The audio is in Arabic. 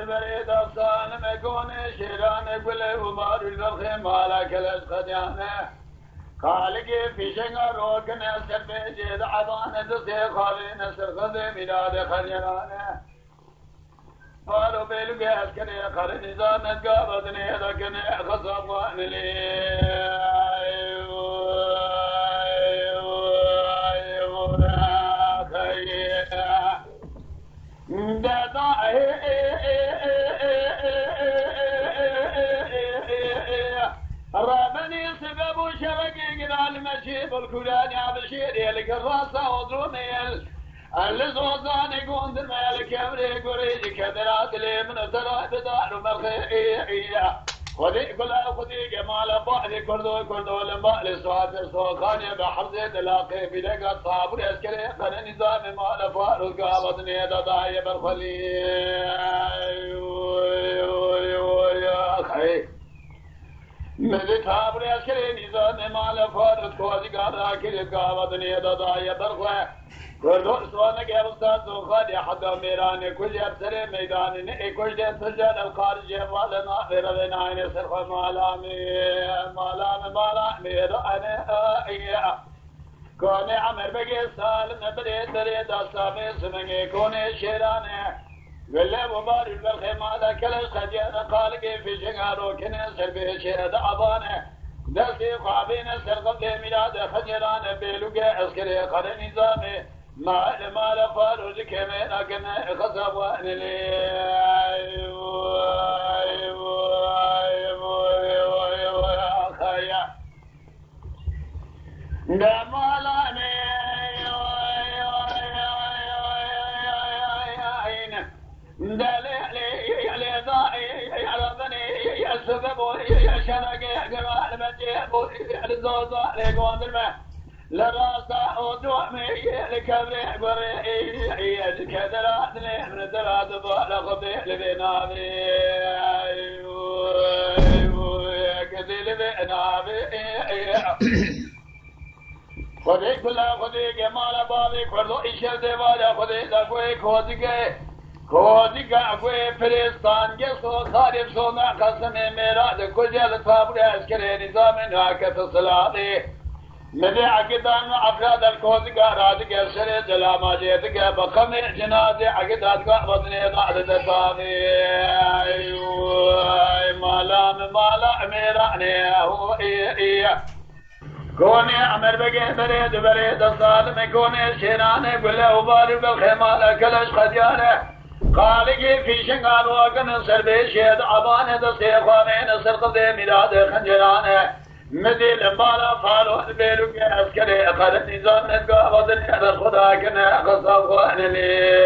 بريد الصانم يكون شيران يقول ومار البرخ مالك الاسقديانه خالقي في شنغر وكن يسر بيجيد عضان دسي خالي نسر خذي ميلاد خليانه قالوا بيلقي عسكري قرن نظام نتقابضني لكن خصم وانلي رابني سبب شرقي قدال مشيب الكلاني عبشيري لك الراسة وضروني اللي صوتان يقول درمي الكبري قريجي كدرات لي من الزرع بدار مرخيئية خذي كلها خذي جمال بعضي كردو لما لسوات سوخاني بحر زيد لاقي بلقى صابر يسكري قرن نظام مال فاروق قابضني دضايا بالخلي ملي صابر يسكري نظام مال فاروق قابضني دضايا بالخلي كردو سوانا كيرستان سوخاني حدا ميراني كل يبسري ميداني كل دين سجل الخارج والنا غير سرخ مالامي رأني كوني عمر بقي سالم بريد السامي سمني كوني شيراني قلي مباري بالخيمة لكلش خجينا خالقي في شنغارو كني سربي شيرد عباني دستي خوابين سرقب لي ميلاد خجران بيلوكي عسكري قرن نظامي ما لفارو كمين أكن خصب وانلي خيا دمالاني دليلي لذائي ربني يا سبب يا شرقي جمال مجيب الزوزة لقوان الماء لراسة ودومي لكبري بريئي كدرات لي من درات ضوء لخبي لبنابي كذي لبنابي خذي كلها خذي جمال بابي كردو إشر ديوالا خذي لكوي كودي أكوي فلسطان جسو خارب سونا قسمي ميراد كل جل صابر عسكري نظام هاكة الصلاة مدي عقدان أفراد الكوزي رادك الشري جلاما جيتك بخمي جنازي عقدات وطني ضعد الدفاغي مالا ميراني هو إيه كوني عمر بقي بريد الظالم كوني شيراني قل وباري بالخيمة كلش خديانه خالقي في شنغال وقن سر بيشيد عبانه دستي خوامين سر قضي ميلاد خنجرانه مدي لمبالا فالو بيلوكي عسكري قرن نظام نتقابض الخدا كنا قصاب وانلي